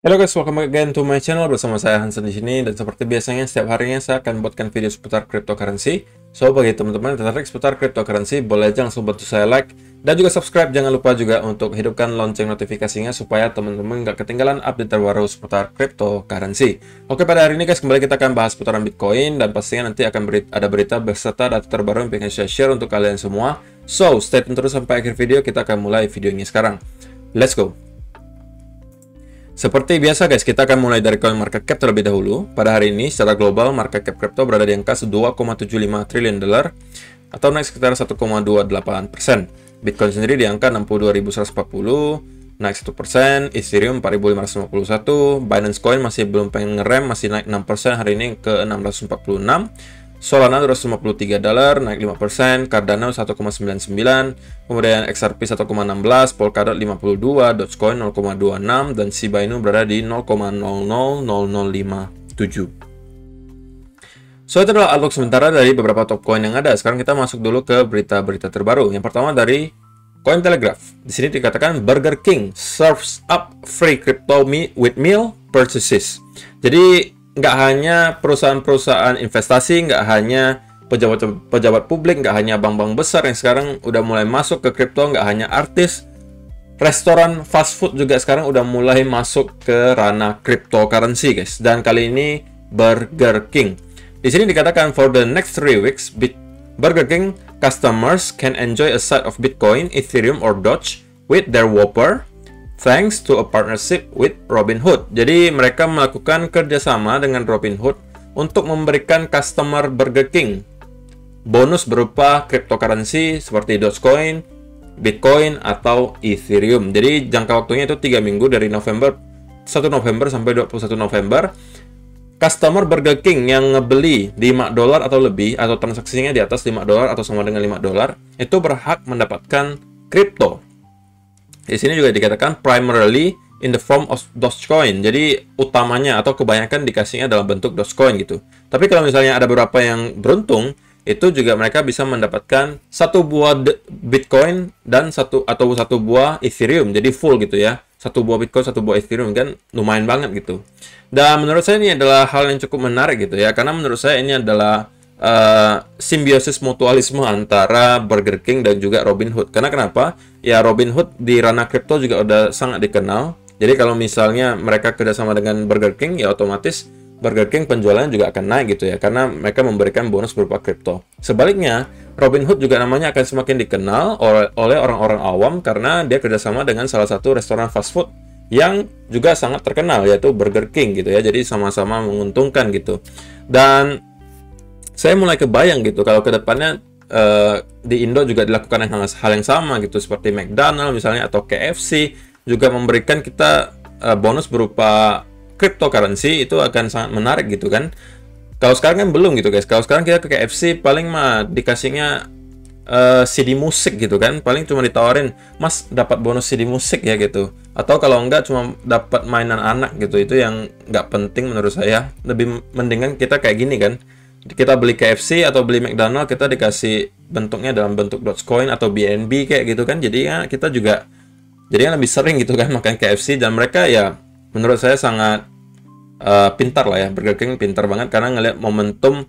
Halo guys, welcome back again to my channel. Bersama saya Hansen di sini, dan seperti biasanya setiap harinya saya akan buatkan video seputar cryptocurrency. So bagi teman-teman yang tertarik seputar cryptocurrency, boleh aja langsung bantu saya like dan juga subscribe. Jangan lupa juga untuk hidupkan lonceng notifikasinya supaya teman-teman nggak ketinggalan update terbaru seputar cryptocurrency. Oke, pada hari ini guys, kembali kita akan bahas seputaran Bitcoin, dan pastinya nanti akan ada berita beserta data terbaru yang pengen saya share untuk kalian semua. So stay tune terus sampai akhir video. Kita akan mulai videonya sekarang. Let's go. Seperti biasa guys, kita akan mulai dari coin market cap terlebih dahulu. Pada hari ini secara global market cap crypto berada di angka 2,75 triliun dolar atau naik sekitar 1,28%. Bitcoin sendiri di angka 62.140, naik 1%, Ethereum 4.551, Binance Coin masih belum pengen ngerem, masih naik 6% hari ini ke 646. Solana 253 dolar, naik 5%, Cardano 1,99, kemudian XRP 1,16, Polkadot 52, Dogecoin 0,26, dan Shiba Inu berada di 0,000057. So, itu adalah outlook sementara dari beberapa top coin yang ada. Sekarang kita masuk dulu ke berita-berita terbaru. Yang pertama dari Cointelegraph. Di sini dikatakan Burger King serves up free crypto with meal purchases. Jadi nggak hanya perusahaan-perusahaan investasi, nggak hanya pejabat publik, nggak hanya bank-bank besar yang sekarang udah mulai masuk ke kripto, nggak hanya artis, restoran fast food juga sekarang udah mulai masuk ke ranah cryptocurrency guys. Dan kali ini Burger King. Di sini dikatakan for the next 3 weeks, Burger King customers can enjoy a side of Bitcoin, Ethereum, or Doge with their Whopper, thanks to a partnership with Robinhood. Jadi mereka melakukan kerjasama dengan Robinhood untuk memberikan customer Burger King bonus berupa cryptocurrency seperti Dogecoin, Bitcoin, atau Ethereum. Jadi jangka waktunya itu 3 minggu dari 1 November sampai 21 November. Customer Burger King yang ngebeli 5 dolar atau lebih, atau transaksinya di atas 5 dolar atau sama dengan 5 dolar, itu berhak mendapatkan kripto. Di sini juga dikatakan primarily in the form of Dogecoin. Jadi utamanya atau kebanyakan dikasihnya dalam bentuk Dogecoin gitu. Tapi kalau misalnya ada beberapa yang beruntung, itu juga mereka bisa mendapatkan satu buah Bitcoin dan satu buah Ethereum. Jadi full gitu ya. Satu buah Bitcoin, satu buah Ethereum, kan lumayan banget gitu. Dan menurut saya ini adalah hal yang cukup menarik gitu ya. Karena menurut saya ini adalah simbiosis mutualisme antara Burger King dan juga Robinhood. Karena kenapa? Ya Robinhood di ranah kripto juga udah sangat dikenal. Jadi kalau misalnya mereka kerjasama dengan Burger King, ya otomatis Burger King penjualannya juga akan naik gitu ya. Karena mereka memberikan bonus berupa kripto. Sebaliknya, Robinhood juga namanya akan semakin dikenal oleh orang-orang awam karena dia kerjasama dengan salah satu restoran fast food yang juga sangat terkenal, yaitu Burger King gitu ya. Jadi sama-sama menguntungkan gitu. Dan saya mulai kebayang gitu kalau kedepannya di Indo juga dilakukan hal yang sama gitu, seperti McDonald misalnya atau KFC juga memberikan kita bonus berupa cryptocurrency. Itu akan sangat menarik gitu kan. Kalau sekarang kan belum gitu guys. Kalau sekarang kita ke KFC paling mah dikasihnya CD musik gitu kan, paling cuma ditawarin, mas dapat bonus CD musik ya gitu, atau kalau enggak cuma dapat mainan anak gitu. Itu yang nggak penting menurut saya. Lebih mendingan kita kayak gini kan, kita beli KFC atau beli McDonald, kita dikasih bentuknya dalam bentuk Dogecoin atau BNB kayak gitu kan. Jadi ya kita juga jadi lebih sering gitu kan makan KFC. Dan mereka ya menurut saya sangat pintar lah ya. Burger King pintar banget karena ngelihat momentum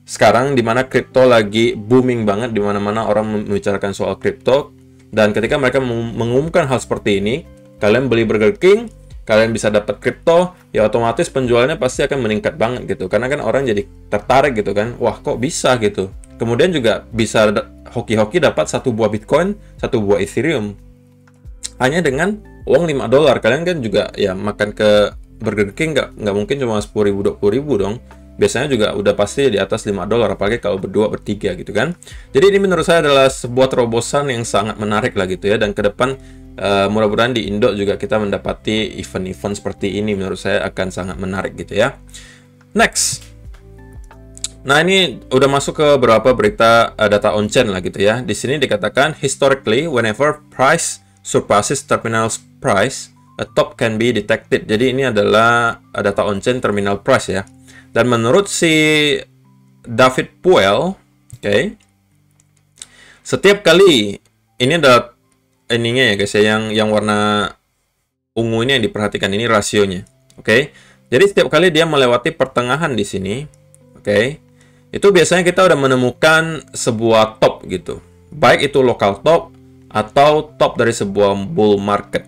sekarang di mana kripto lagi booming banget, di mana-mana orang membicarakan soal kripto. Dan ketika mereka mengumumkan hal seperti ini, kalian beli Burger King, kalian bisa dapat kripto, ya otomatis penjualannya pasti akan meningkat banget gitu. Karena kan orang jadi tertarik gitu kan, wah kok bisa gitu. Kemudian juga bisa hoki-hoki dapat satu buah Bitcoin, satu buah Ethereum hanya dengan uang 5 dolar. Kalian kan juga ya makan ke Burger King nggak mungkin cuma 10.000 20.000 dong. Biasanya juga udah pasti di atas 5 dolar, apalagi kalau berdua bertiga gitu kan. Jadi ini menurut saya adalah sebuah terobosan yang sangat menarik lah gitu ya. Dan ke depan mudah-mudahan di Indo juga kita mendapati event-event seperti ini. Menurut saya akan sangat menarik gitu ya. Next. Nah, ini udah masuk ke beberapa berita data on-chain lah gitu ya. Di sini dikatakan historically whenever price surpasses terminal price, a top can be detected. Jadi ini adalah data on-chain terminal price ya. Dan menurut si David Puel, oke, setiap kali ini adalah ininya ya guys ya, yang warna ungu ini yang diperhatikan, ini rasionya. Oke. Jadi setiap kali dia melewati pertengahan di sini, oke, itu biasanya kita udah menemukan sebuah top gitu. Baik itu lokal top atau top dari sebuah bull market.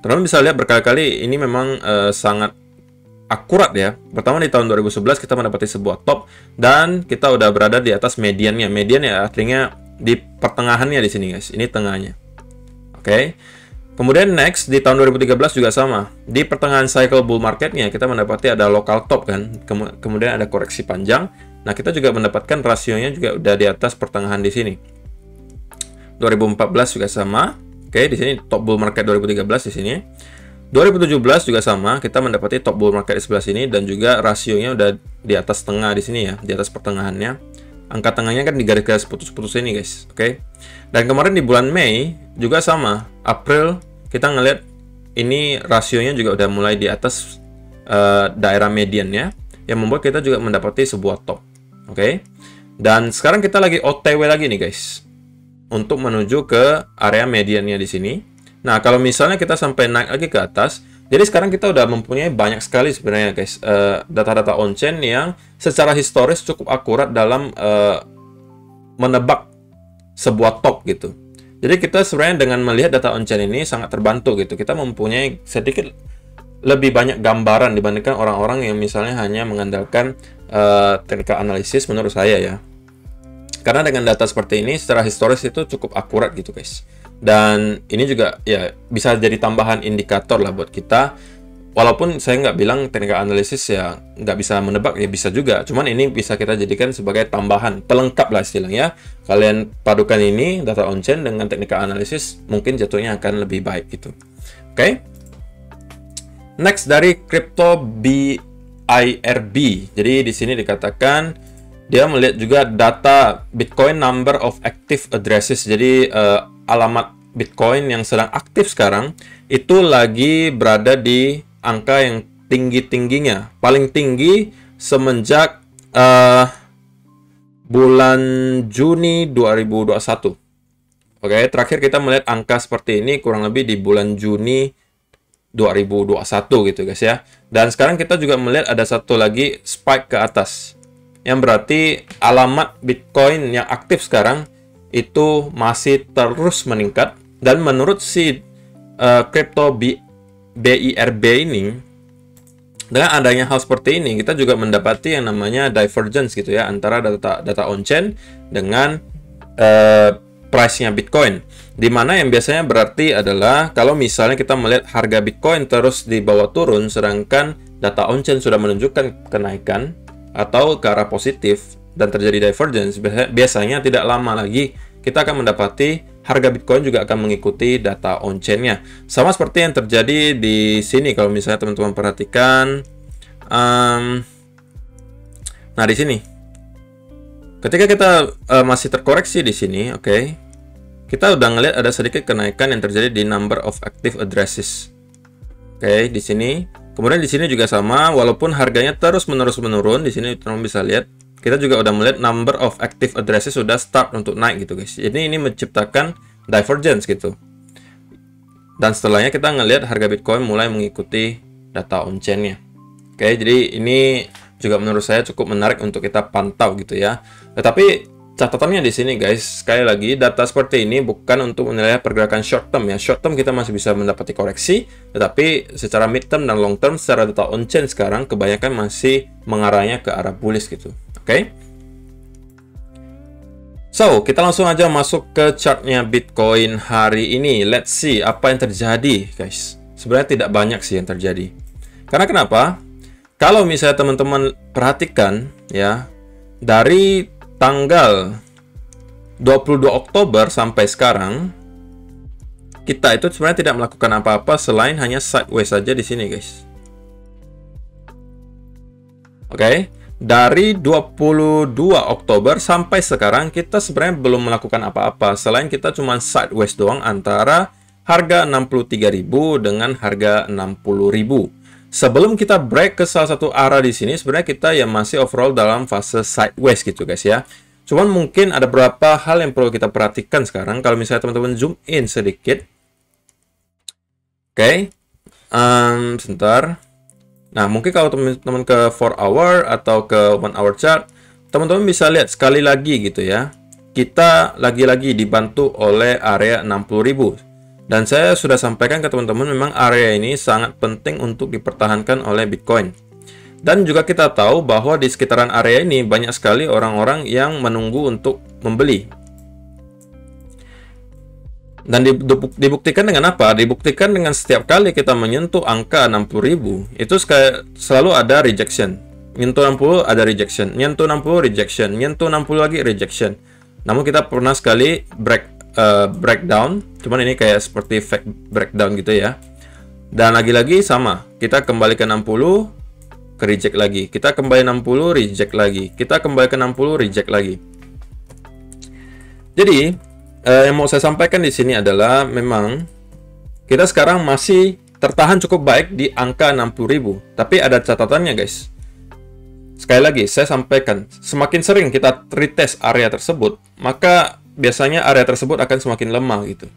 Teman-teman bisa lihat berkali-kali ini memang sangat akurat ya. Pertama di tahun 2011 kita mendapati sebuah top dan kita udah berada di atas mediannya. Median ya artinya di pertengahannya di sini guys. Ini tengahnya. Oke. Kemudian next di tahun 2013 juga sama. Di pertengahan cycle bull marketnya kita mendapati ada local top kan. Kemudian ada koreksi panjang. Nah, kita juga mendapatkan rasionya juga udah di atas pertengahan di sini. 2014 juga sama. Oke, di sini top bull market 2013 di sini. 2017 juga sama, kita mendapati top bull market di sebelah sini dan juga rasionya udah di atas tengah di sini ya, di atas pertengahannya. Angka tengahnya kan di garis-garis putus-putus ini guys, oke. Dan kemarin di bulan Mei juga sama, April kita ngelihat ini rasionya juga udah mulai di atas daerah mediannya, yang membuat kita juga mendapati sebuah top, oke. Dan sekarang kita lagi OTW lagi nih guys, untuk menuju ke area mediannya di sini. Nah, kalau misalnya kita sampai naik lagi ke atas, jadi sekarang kita udah mempunyai banyak sekali sebenarnya guys, data-data on-chain yang secara historis cukup akurat dalam menebak sebuah top gitu. Jadi kita sebenarnya dengan melihat data on-chain ini sangat terbantu gitu. Kita mempunyai sedikit lebih banyak gambaran dibandingkan orang-orang yang misalnya hanya mengandalkan technical analysis menurut saya ya. Karena dengan data seperti ini secara historis itu cukup akurat gitu guys. Dan ini juga ya bisa jadi tambahan indikator lah buat kita. Walaupun saya nggak bilang technical analysis ya nggak bisa menebak, ya bisa juga. Cuman ini bisa kita jadikan sebagai tambahan, pelengkap lah istilahnya. Kalian padukan ini, data on-chain dengan technical analysis, mungkin jatuhnya akan lebih baik gitu. Oke. Next dari Crypto BIRB. Jadi di sini dikatakan dia melihat juga data Bitcoin number of active addresses. Jadi alamat Bitcoin yang sedang aktif sekarang itu lagi berada di angka yang tinggi-tingginya, paling tinggi semenjak bulan Juni 2021. Oke, terakhir kita melihat angka seperti ini kurang lebih di bulan Juni 2021 gitu guys ya. Dan sekarang kita juga melihat ada satu lagi spike ke atas, yang berarti alamat Bitcoin yang aktif sekarang itu masih terus meningkat. Dan menurut si Crypto BIRB ini, dengan adanya hal seperti ini, kita juga mendapati yang namanya divergence gitu ya, antara data on-chain dengan price-nya Bitcoin. Dimana yang biasanya berarti adalah kalau misalnya kita melihat harga Bitcoin terus di bawah turun, sedangkan data on-chain sudah menunjukkan kenaikan atau ke arah positif dan terjadi divergence, biasanya tidak lama lagi kita akan mendapati harga Bitcoin juga akan mengikuti data on-chain-nya. Sama seperti yang terjadi di sini kalau misalnya teman-teman perhatikan. Nah, di sini ketika kita masih terkoreksi di sini, oke, kita udah ngelihat ada sedikit kenaikan yang terjadi di number of active addresses. Oke, di sini. Kemudian di sini juga sama, walaupun harganya terus-menerus menurun, di sini teman-teman bisa lihat, kita juga udah melihat number of active addresses sudah start untuk naik gitu guys. Jadi ini menciptakan divergence gitu. Dan setelahnya kita ngelihat harga Bitcoin mulai mengikuti data on-chain-nya. Oke, jadi ini juga menurut saya cukup menarik untuk kita pantau gitu ya. Tetapi catatannya di sini guys, sekali lagi data seperti ini bukan untuk menilai pergerakan short term ya. Short term kita masih bisa mendapati koreksi, tetapi secara mid term dan long term secara data on-chain sekarang kebanyakan masih mengarahnya ke arah bullish gitu. Oke. So, kita langsung aja masuk ke chartnya Bitcoin hari ini. Let's see apa yang terjadi guys. Sebenarnya tidak banyak sih yang terjadi. Karena kenapa? Kalau misalnya teman-teman perhatikan ya, dari tanggal 22 Oktober sampai sekarang, kita itu sebenarnya tidak melakukan apa-apa selain hanya sideways saja di sini guys. Oke. Dari 22 Oktober sampai sekarang kita sebenarnya belum melakukan apa-apa selain kita cuma sideways doang antara harga 63.000 dengan harga 60.000. Sebelum kita break ke salah satu arah di sini, sebenarnya kita ya masih overall dalam fase sideways gitu guys ya. Cuman mungkin ada beberapa hal yang perlu kita perhatikan sekarang. Kalau misalnya teman-teman zoom in sedikit. Oke. Sebentar. Nah, mungkin kalau teman-teman ke 4 hour atau ke 1 hour chart, teman-teman bisa lihat sekali lagi gitu ya. Kita lagi-lagi dibantu oleh area 60.000. Dan saya sudah sampaikan ke teman-teman memang area ini sangat penting untuk dipertahankan oleh Bitcoin. Dan juga kita tahu bahwa di sekitaran area ini banyak sekali orang-orang yang menunggu untuk membeli. Dan dibuktikan dengan apa? Dibuktikan dengan setiap kali kita menyentuh angka 60.000, itu selalu ada rejection. Nyentuh 60 ada rejection, nyentuh 60 rejection, nyentuh 60 lagi rejection. Namun kita pernah sekali breakdown, cuman ini kayak seperti fake breakdown gitu ya. Dan lagi-lagi sama, kita kembali ke 60, ke reject lagi. Kita kembali 60, reject lagi. Kita kembali ke 60, reject lagi. Jadi yang mau saya sampaikan di sini adalah memang kita sekarang masih tertahan cukup baik di angka 60.000. Tapi ada catatannya guys. Sekali lagi saya sampaikan, semakin sering kita retest area tersebut, maka biasanya area tersebut akan semakin lemah gitu.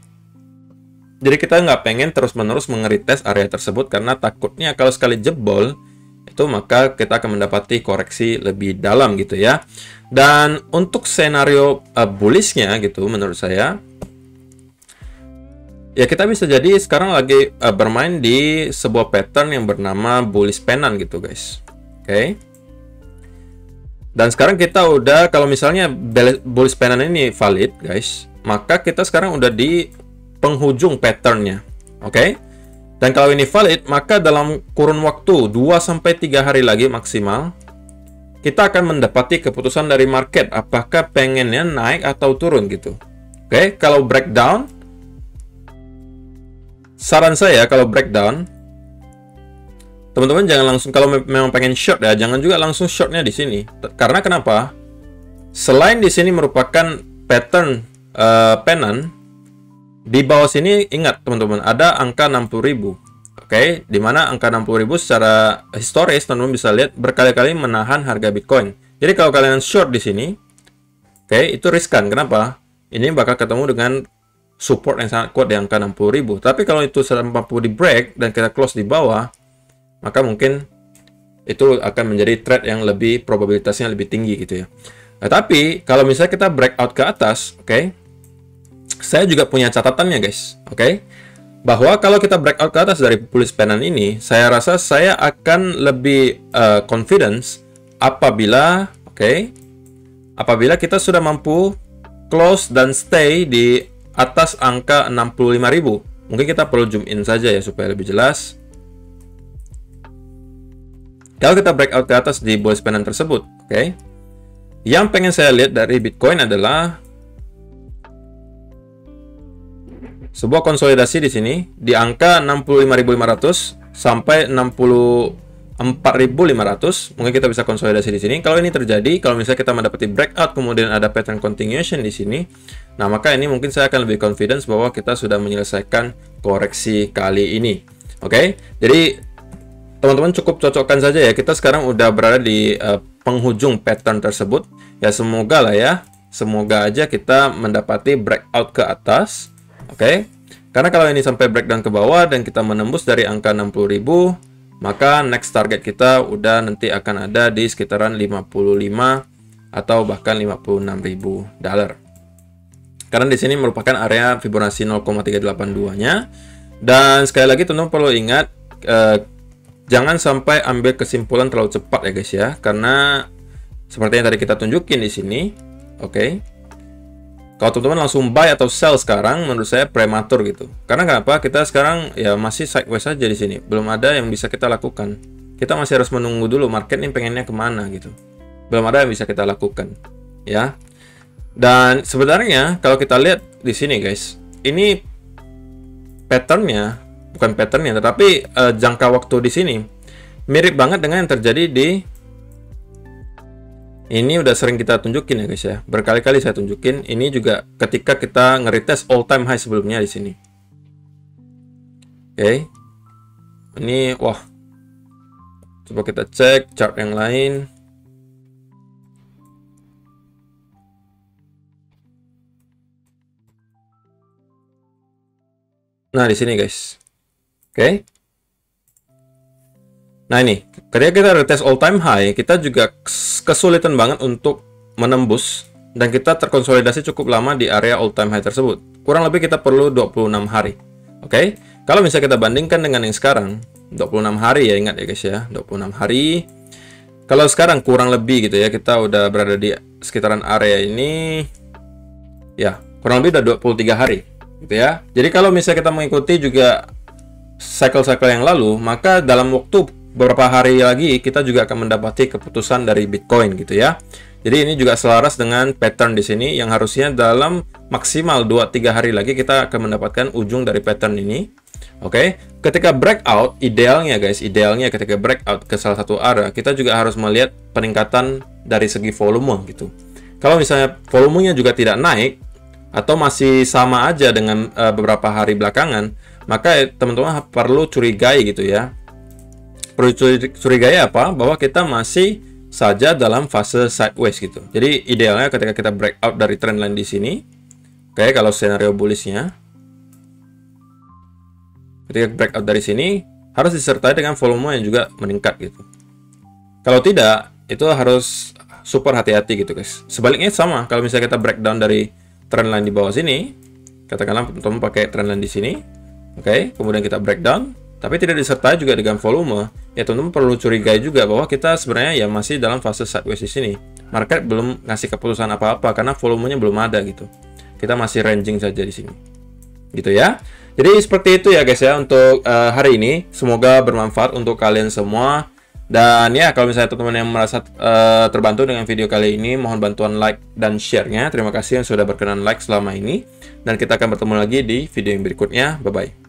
Jadi kita nggak pengen terus-menerus mengeritest area tersebut karena takutnya kalau sekali jebol, itu maka kita akan mendapati koreksi lebih dalam gitu ya. Dan untuk senario bullishnya gitu menurut saya, ya kita bisa jadi sekarang lagi bermain di sebuah pattern yang bernama bullish pennant gitu guys. Oke. Dan sekarang kita udah, kalau misalnya bullish pennant ini valid guys, maka kita sekarang udah di penghujung patternnya. Oke. Dan kalau ini valid, maka dalam kurun waktu 2-3 hari lagi maksimal, kita akan mendapati keputusan dari market apakah pengennya naik atau turun gitu. Oke, kalau breakdown, saran saya kalau breakdown, teman-teman jangan langsung, kalau memang pengen short ya, jangan juga langsung shortnya di sini. Karena kenapa? Selain di sini merupakan pattern pennant, di bawah sini ingat teman-teman ada angka 60.000. Oke, di mana angka 60.000 secara historis teman-teman bisa lihat berkali-kali menahan harga Bitcoin. Jadi kalau kalian short di sini, oke, itu riskan. Kenapa? Ini bakal ketemu dengan support yang sangat kuat di angka 60.000. Tapi kalau itu sudah mampu di break dan kita close di bawah, maka mungkin itu akan menjadi trade yang lebih probabilitasnya lebih tinggi gitu ya. Nah, tapi kalau misalnya kita breakout ke atas, oke, saya juga punya catatannya guys, oke. Bahwa kalau kita breakout ke atas dari bullish pennant ini, saya rasa saya akan lebih confidence apabila, apabila kita sudah mampu close dan stay di atas angka 65.000. Mungkin kita perlu zoom in saja ya supaya lebih jelas. Kalau kita breakout ke atas di bullish pennant tersebut, oke. Yang pengen saya lihat dari Bitcoin adalah sebuah konsolidasi di sini di angka 65.500 sampai 64.500. Mungkin kita bisa konsolidasi di sini. Kalau ini terjadi, kalau misalnya kita mendapati breakout kemudian ada pattern continuation di sini, nah maka ini mungkin saya akan lebih confidence bahwa kita sudah menyelesaikan koreksi kali ini. Oke. Jadi teman-teman cukup cocokkan saja ya. Kita sekarang udah berada di penghujung pattern tersebut. Ya semoga lah ya. Semoga aja kita mendapati breakout ke atas. Oke, karena kalau ini sampai breakdown ke bawah dan kita menembus dari angka 60.000, maka next target kita udah nanti akan ada di sekitaran 55 atau bahkan 56.000 dolar. Karena di sini merupakan area Fibonacci 0,382-nya. Dan sekali lagi teman-teman perlu ingat, jangan sampai ambil kesimpulan terlalu cepat ya guys ya, karena seperti yang tadi kita tunjukin di sini, oke. Kalau teman-teman langsung buy atau sell sekarang, menurut saya prematur gitu. Karena kenapa? Kita sekarang ya masih sideways aja di sini. Belum ada yang bisa kita lakukan. Kita masih harus menunggu dulu market ini pengennya kemana gitu. Belum ada yang bisa kita lakukan, ya. Dan sebenarnya kalau kita lihat di sini guys, ini patternnya, bukan patternnya, tetapi jangka waktu di sini mirip banget dengan yang terjadi di ini. Udah sering kita tunjukin ya guys ya, berkali-kali saya tunjukin. Ini juga ketika kita nge-retest all time high sebelumnya di sini. Oke. Ini wah. Coba kita cek chart yang lain. Nah, di sini guys. Oke. Nah ini, ketika kita retest all time high, kita juga kesulitan banget untuk menembus dan kita terkonsolidasi cukup lama di area all time high tersebut. Kurang lebih kita perlu 26 hari. Oke, kalau misalnya kita bandingkan dengan yang sekarang, 26 hari ya, ingat ya guys ya, 26 hari. Kalau sekarang kurang lebih gitu ya, kita udah berada di sekitaran area ini, ya kurang lebih udah 23 hari gitu ya. Jadi kalau misalnya kita mengikuti juga cycle-cycle yang lalu, maka dalam waktu beberapa hari lagi kita juga akan mendapati keputusan dari Bitcoin gitu ya. Jadi ini juga selaras dengan pattern di sini yang harusnya dalam maksimal 2-3 hari lagi kita akan mendapatkan ujung dari pattern ini. Oke, ketika breakout, idealnya guys, idealnya ketika breakout ke salah satu area, kita juga harus melihat peningkatan dari segi volume gitu. Kalau misalnya volumenya juga tidak naik atau masih sama aja dengan beberapa hari belakangan, maka teman-teman perlu curigai gitu ya. Perlu curigai apa? Bahwa kita masih saja dalam fase sideways gitu. Jadi idealnya ketika kita breakout dari trendline di sini, oke, kalau skenario bullishnya, ketika breakout dari sini harus disertai dengan volume yang juga meningkat gitu. Kalau tidak, itu harus super hati-hati gitu guys. Sebaliknya sama, kalau misalnya kita breakdown dari trendline di bawah sini, katakanlah teman-teman pakai trendline di sini, oke, kemudian kita breakdown, tapi tidak disertai juga dengan volume, ya teman-teman perlu curigai juga bahwa kita sebenarnya ya masih dalam fase sideways di sini. Market belum ngasih keputusan apa-apa karena volumenya belum ada gitu. Kita masih ranging saja di sini. Gitu ya. Jadi seperti itu ya guys ya untuk hari ini. Semoga bermanfaat untuk kalian semua. Dan ya kalau misalnya teman-teman yang merasa terbantu dengan video kali ini, mohon bantuan like dan share-nya. Terima kasih yang sudah berkenan like selama ini. Dan kita akan bertemu lagi di video yang berikutnya. Bye-bye.